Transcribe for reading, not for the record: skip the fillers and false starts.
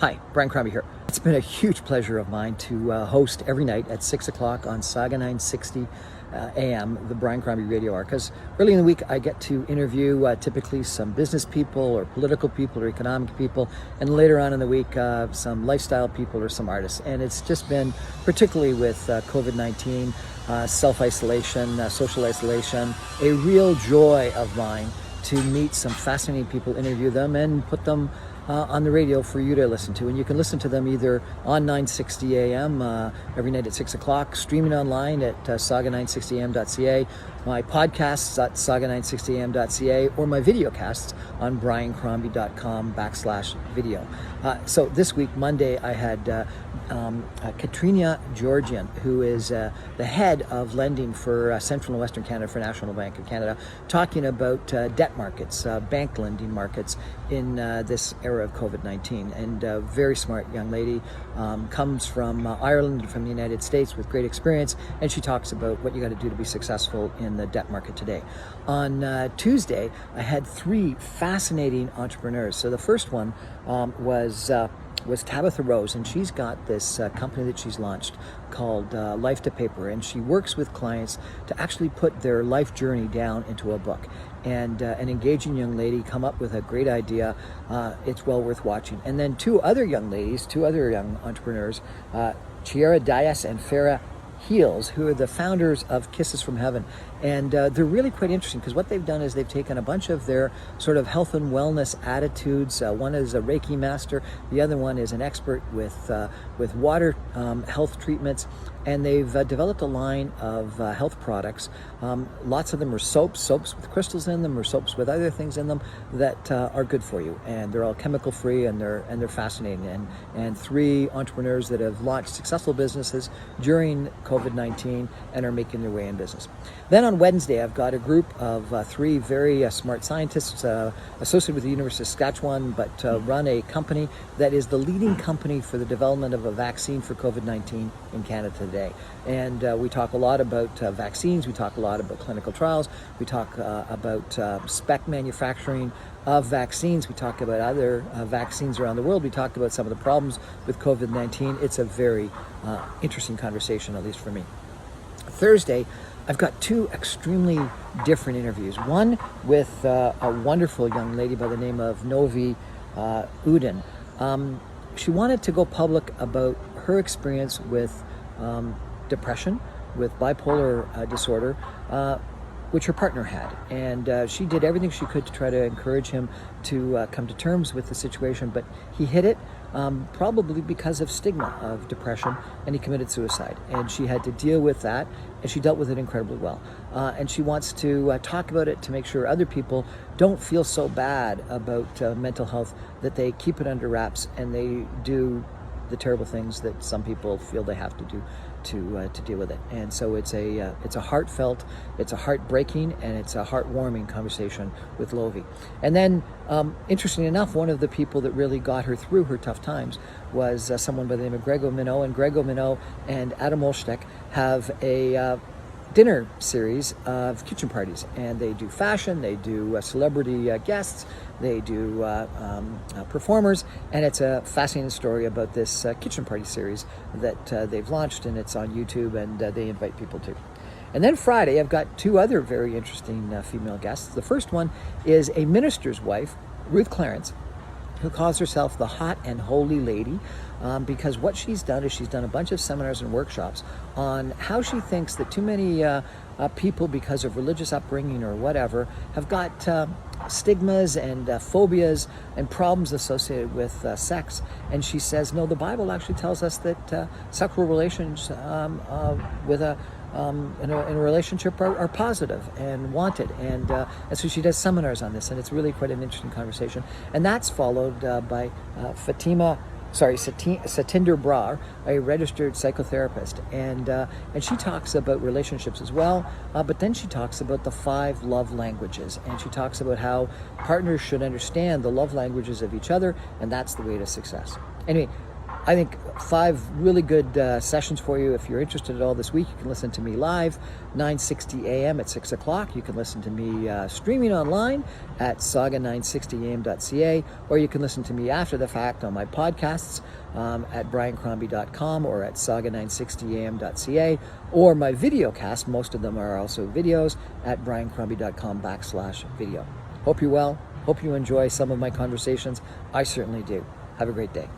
Hi, Brian Crombie here. It's been a huge pleasure of mine to host every night at 6 o'clock on Saga 960 AM, the Brian Crombie Radio Hour, because early in the week I get to interview typically some business people or political people or economic people, and later on in the week some lifestyle people or some artists. And it's just been, particularly with COVID-19, self-isolation, social isolation, a real joy of mine to meet some fascinating people, interview them, and put them on the radio for you to listen to. And you can listen to them either on 960 AM every night at 6 o'clock, streaming online at saga960am.ca, my podcasts at saga960am.ca, or my videocasts on briancrombie.com/video. So this week, Monday, I had Katrina Georgian, who is the head of lending for Central and Western Canada for National Bank of Canada, talking about debt markets, bank lending markets in this era of COVID-19. And a very smart young lady, comes from Ireland, from the United States, with great experience, and she talks about what you got to do to be successful in the debt market today. On Tuesday, I had three fascinating entrepreneurs. So the first one was Tabitha Rose, and she's got this company that she's launched called Life to Paper, and she works with clients to actually put their life journey down into a book. And an engaging young lady come up with a great idea. It's well worth watching. And then two other young entrepreneurs, Chiara Dias and Farah Heels, who are the founders of Kisses from Heaven. And they're really quite interesting, because what they've done is they've taken a bunch of their sort of health and wellness attitudes. One is a Reiki master, the other one is an expert with water health treatments, and they've developed a line of health products. Lots of them are soaps with crystals in them, or soaps with other things in them that are good for you, and they're all chemical free, and they're fascinating. And three entrepreneurs that have launched successful businesses during COVID-19 and are making their way in business. Then on Wednesday, I've got a group of three very smart scientists associated with the University of Saskatchewan, but run a company that is the leading company for the development of a vaccine for COVID-19 in Canada today. And we talk a lot about vaccines, we talk a lot about clinical trials, we talk about spec manufacturing of vaccines, we talk about other vaccines around the world, we talk about some of the problems with COVID-19. It's a very interesting conversation, at least for me. Thursday, I've got two extremely different interviews. One with a wonderful young lady by the name of Novi Udin. She wanted to go public about her experience with depression, with bipolar disorder, which her partner had. And she did everything she could to try to encourage him to come to terms with the situation, but he hid it, probably because of stigma of depression, and he committed suicide. And she had to deal with that, and she dealt with it incredibly well. And she wants to talk about it to make sure other people don't feel so bad about mental health, that they keep it under wraps and they do the terrible things that some people feel they have to do to deal with it. And so it's a heartfelt, it's a heartbreaking, and it's a heartwarming conversation with Lovi. And then, interestingly enough, one of the people that really got her through her tough times was someone by the name of Grego Minot. And Grego Minot and Adam Olsztek have a dinner series of kitchen parties, and they do fashion, they do celebrity guests, they do performers, and it's a fascinating story about this kitchen party series that they've launched, and it's on YouTube, and they invite people to. And then Friday, I've got two other very interesting female guests. The first one is a minister's wife, Ruth Clarence, who calls herself the Hot and Holy Lady, because what she's done is she's done a bunch of seminars and workshops on how she thinks that too many people, because of religious upbringing or whatever, have got stigmas and phobias and problems associated with sex. And she says, no, the Bible actually tells us that sexual relations with in a relationship are positive and wanted, and so she does seminars on this, and it's really quite an interesting conversation. And that's followed by Satinder Brar, a registered psychotherapist, and she talks about relationships as well, but then she talks about the 5 love languages, and she talks about how partners should understand the love languages of each other, and that's the way to success. Anyway, I think 5 really good sessions for you. If you're interested at all this week, you can listen to me live, 9:60 a.m. at 6 o'clock. You can listen to me streaming online at saga960am.ca, or you can listen to me after the fact on my podcasts at briancrombie.com or at saga960am.ca, or my video cast. Most of them are also videos at briancrombie.com/video. Hope you're well. Hope you enjoy some of my conversations. I certainly do. Have a great day.